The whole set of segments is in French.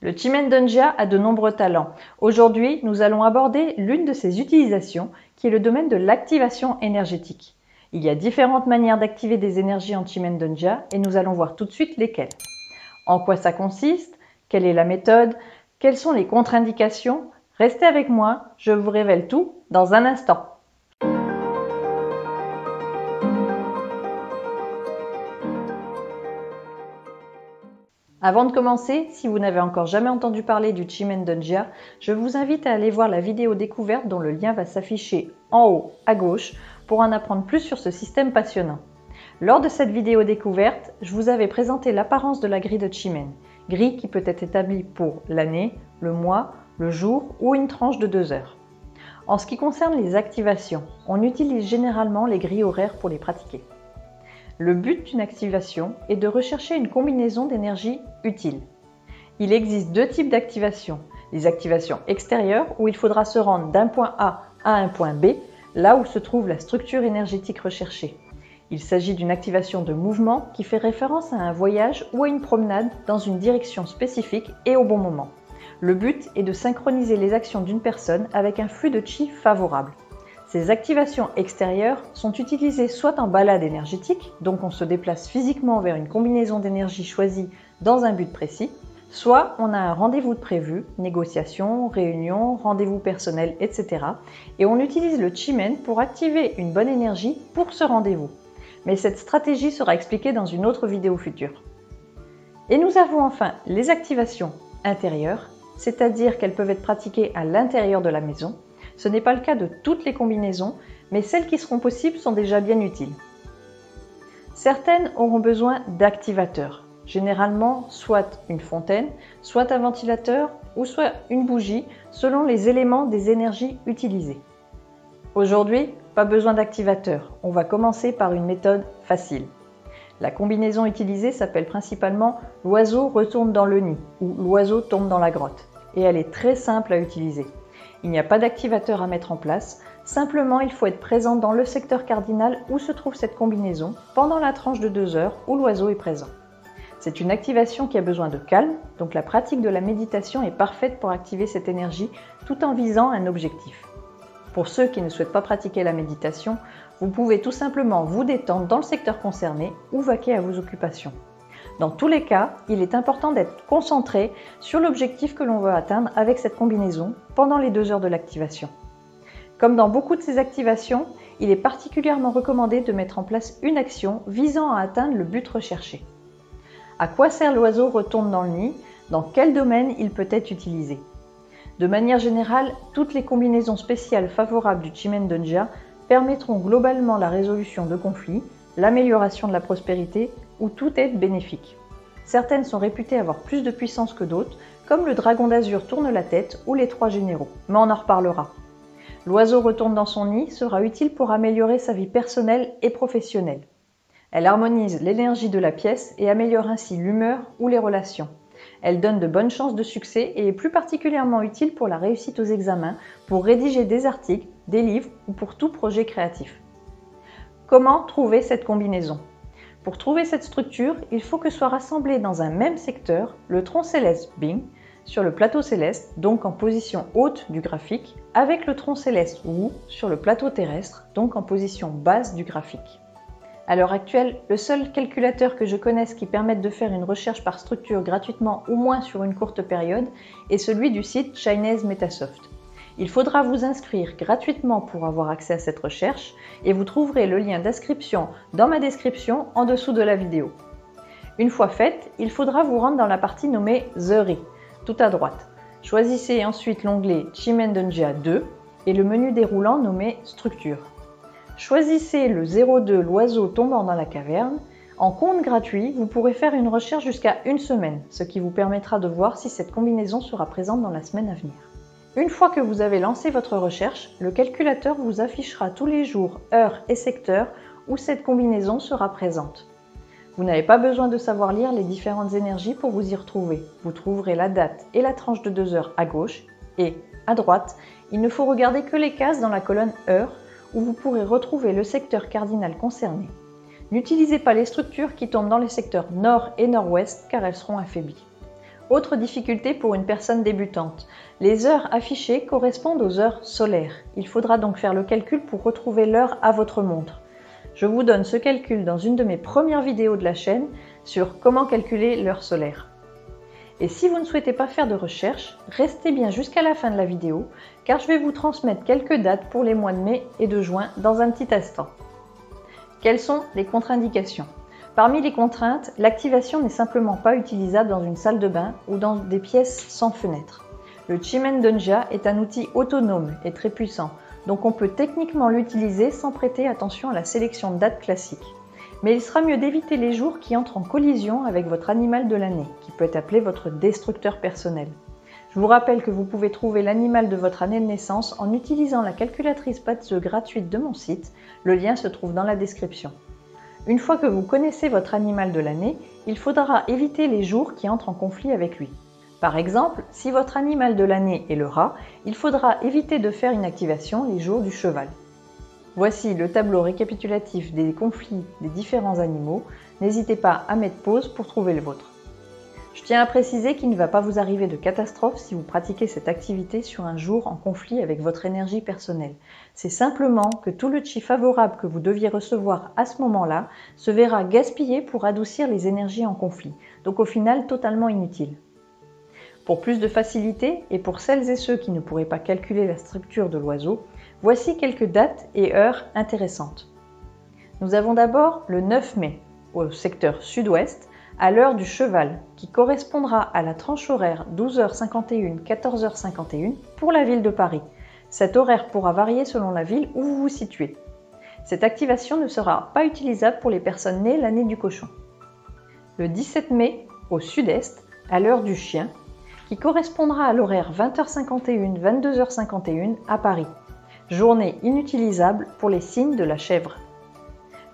Le Chimendonjia a de nombreux talents. Aujourd'hui, nous allons aborder l'une de ses utilisations, qui est le domaine de l'activation énergétique. Il y a différentes manières d'activer des énergies en Chimendonjia et nous allons voir tout de suite lesquelles. En quoi ça consiste? Quelle est la méthode? Quelles sont les contre-indications? Restez avec moi, je vous révèle tout dans un instant. Avant de commencer, si vous n'avez encore jamais entendu parler du Chimendonjia, je vous invite à aller voir la vidéo découverte dont le lien va s'afficher en haut à gauche pour en apprendre plus sur ce système passionnant. Lors de cette vidéo découverte, je vous avais présenté l'apparence de la grille de Chimen, grille qui peut être établie pour l'année, le mois, le jour ou une tranche de 2 heures. En ce qui concerne les activations, on utilise généralement les grilles horaires pour les pratiquer. Le but d'une activation est de rechercher une combinaison d'énergie utile. Il existe deux types d'activations. Les activations extérieures où il faudra se rendre d'un point A à un point B, là où se trouve la structure énergétique recherchée. Il s'agit d'une activation de mouvement qui fait référence à un voyage ou à une promenade dans une direction spécifique et au bon moment. Le but est de synchroniser les actions d'une personne avec un flux de chi favorable. Ces activations extérieures sont utilisées soit en balade énergétique, donc on se déplace physiquement vers une combinaison d'énergie choisie dans un but précis, soit on a un rendez-vous de prévu, négociation, réunion, rendez-vous personnel, etc. Et on utilise le Chimen pour activer une bonne énergie pour ce rendez-vous. Mais cette stratégie sera expliquée dans une autre vidéo future. Et nous avons enfin les activations intérieures, c'est-à-dire qu'elles peuvent être pratiquées à l'intérieur de la maison. Ce n'est pas le cas de toutes les combinaisons, mais celles qui seront possibles sont déjà bien utiles. Certaines auront besoin d'activateurs, généralement soit une fontaine, soit un ventilateur ou soit une bougie, selon les éléments des énergies utilisées. Aujourd'hui, pas besoin d'activateur, on va commencer par une méthode facile. La combinaison utilisée s'appelle principalement « l'oiseau retourne dans le nid » ou « l'oiseau tombe dans la grotte » et elle est très simple à utiliser. Il n'y a pas d'activateur à mettre en place, simplement il faut être présent dans le secteur cardinal où se trouve cette combinaison pendant la tranche de 2 heures où l'oiseau est présent. C'est une activation qui a besoin de calme, donc la pratique de la méditation est parfaite pour activer cette énergie tout en visant un objectif. Pour ceux qui ne souhaitent pas pratiquer la méditation, vous pouvez tout simplement vous détendre dans le secteur concerné ou vaquer à vos occupations. Dans tous les cas, il est important d'être concentré sur l'objectif que l'on veut atteindre avec cette combinaison pendant les 2 heures de l'activation. Comme dans beaucoup de ces activations, il est particulièrement recommandé de mettre en place une action visant à atteindre le but recherché. À quoi sert l'oiseau retourne dans le nid? Dans quel domaine il peut être utilisé? De manière générale, toutes les combinaisons spéciales favorables du Chimendonjia permettront globalement la résolution de conflits, l'amélioration de la prospérité ou toute aide bénéfique. Certaines sont réputées avoir plus de puissance que d'autres, comme le dragon d'azur tourne la tête ou les 3 généraux, mais on en reparlera. L'oiseau retourne dans son nid sera utile pour améliorer sa vie personnelle et professionnelle. Elle harmonise l'énergie de la pièce et améliore ainsi l'humeur ou les relations. Elle donne de bonnes chances de succès et est plus particulièrement utile pour la réussite aux examens, pour rédiger des articles, des livres ou pour tout projet créatif. Comment trouver cette combinaison? Pour trouver cette structure, il faut que soit rassemblé dans un même secteur le tronc céleste Bing sur le plateau céleste, donc en position haute du graphique, avec le tronc céleste Wu sur le plateau terrestre, donc en position basse du graphique. À l'heure actuelle, le seul calculateur que je connaisse qui permette de faire une recherche par structure gratuitement ou moins sur une courte période est celui du site Chinese Metasoft. Il faudra vous inscrire gratuitement pour avoir accès à cette recherche et vous trouverez le lien d'inscription dans ma description en dessous de la vidéo. Une fois faite, il faudra vous rendre dans la partie nommée The Ri, tout à droite. Choisissez ensuite l'onglet Chimendonjia 2 et le menu déroulant nommé Structure. Choisissez le 02 l'oiseau tombant dans la caverne. En compte gratuit, vous pourrez faire une recherche jusqu'à 1 semaine, ce qui vous permettra de voir si cette combinaison sera présente dans la semaine à venir. Une fois que vous avez lancé votre recherche, le calculateur vous affichera tous les jours, heures et secteurs où cette combinaison sera présente. Vous n'avez pas besoin de savoir lire les différentes énergies pour vous y retrouver. Vous trouverez la date et la tranche de 2 heures à gauche et, à droite, il ne faut regarder que les cases dans la colonne heure où vous pourrez retrouver le secteur cardinal concerné. N'utilisez pas les structures qui tombent dans les secteurs nord et nord-ouest car elles seront affaiblies. Autre difficulté pour une personne débutante, les heures affichées correspondent aux heures solaires. Il faudra donc faire le calcul pour retrouver l'heure à votre montre. Je vous donne ce calcul dans une de mes premières vidéos de la chaîne sur comment calculer l'heure solaire. Et si vous ne souhaitez pas faire de recherche, restez bien jusqu'à la fin de la vidéo car je vais vous transmettre quelques dates pour les mois de mai et de juin dans un petit instant. Quelles sont les contre-indications? Parmi les contraintes, l'activation n'est simplement pas utilisable dans une salle de bain ou dans des pièces sans fenêtre. Le Chimendonjia est un outil autonome et très puissant, donc on peut techniquement l'utiliser sans prêter attention à la sélection de dates classiques. Mais il sera mieux d'éviter les jours qui entrent en collision avec votre animal de l'année, qui peut être appelé votre destructeur personnel. Je vous rappelle que vous pouvez trouver l'animal de votre année de naissance en utilisant la calculatrice Patzeux gratuite de mon site, le lien se trouve dans la description. Une fois que vous connaissez votre animal de l'année, il faudra éviter les jours qui entrent en conflit avec lui. Par exemple, si votre animal de l'année est le rat, il faudra éviter de faire une activation les jours du cheval. Voici le tableau récapitulatif des conflits des différents animaux. N'hésitez pas à mettre pause pour trouver le vôtre. Je tiens à préciser qu'il ne va pas vous arriver de catastrophe si vous pratiquez cette activité sur un jour en conflit avec votre énergie personnelle. C'est simplement que tout le chi favorable que vous deviez recevoir à ce moment-là se verra gaspillé pour adoucir les énergies en conflit, donc au final totalement inutile. Pour plus de facilité et pour celles et ceux qui ne pourraient pas calculer la structure de l'oiseau, voici quelques dates et heures intéressantes. Nous avons d'abord le 9 mai au secteur sud-ouest, à l'heure du cheval, qui correspondra à la tranche horaire 12h51 14h51 pour la ville de Paris. Cet horaire pourra varier selon la ville où vous vous situez. Cette activation ne sera pas utilisable pour les personnes nées l'année du cochon. Le 17 mai au sud-est, à l'heure du chien, qui correspondra à l'horaire 20h51 22h51 à Paris. Journée inutilisable pour les signes de la chèvre.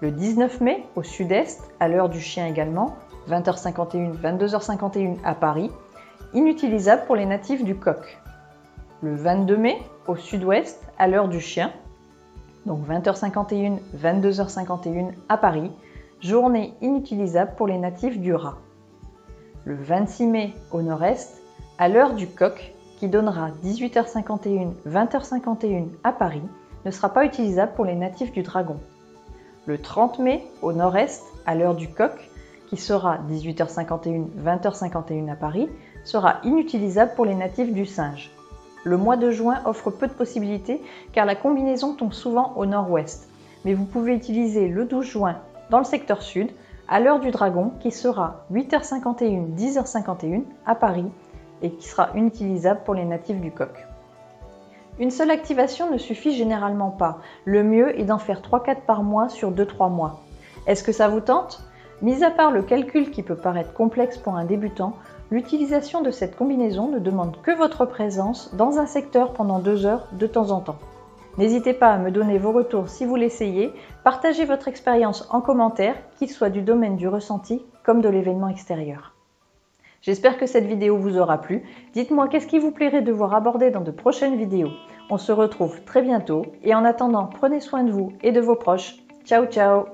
Le 19 mai au sud-est, à l'heure du chien également, 20h51, 22h51 à Paris, inutilisable pour les natifs du coq. Le 22 mai, au sud-ouest, à l'heure du chien, donc 20h51, 22h51 à Paris, journée inutilisable pour les natifs du rat. Le 26 mai, au nord-est, à l'heure du coq, qui donnera 18h51, 20h51 à Paris, ne sera pas utilisable pour les natifs du dragon. Le 30 mai, au nord-est, à l'heure du coq, qui sera 18h51, 20h51 à Paris, sera inutilisable pour les natifs du singe. Le mois de juin offre peu de possibilités car la combinaison tombe souvent au nord-ouest, mais vous pouvez utiliser le 12 juin dans le secteur sud, à l'heure du dragon, qui sera 8h51, 10h51 à Paris et qui sera inutilisable pour les natifs du coq. Une seule activation ne suffit généralement pas, le mieux est d'en faire 3-4 par mois sur 2-3 mois. Est-ce que ça vous tente ? Mis à part le calcul qui peut paraître complexe pour un débutant, l'utilisation de cette combinaison ne demande que votre présence dans un secteur pendant 2 heures de temps en temps. N'hésitez pas à me donner vos retours si vous l'essayez, partagez votre expérience en commentaire, qu'il soit du domaine du ressenti comme de l'événement extérieur. J'espère que cette vidéo vous aura plu. Dites-moi qu'est-ce qui vous plairait de voir abordé dans de prochaines vidéos. On se retrouve très bientôt et en attendant, prenez soin de vous et de vos proches. Ciao ciao!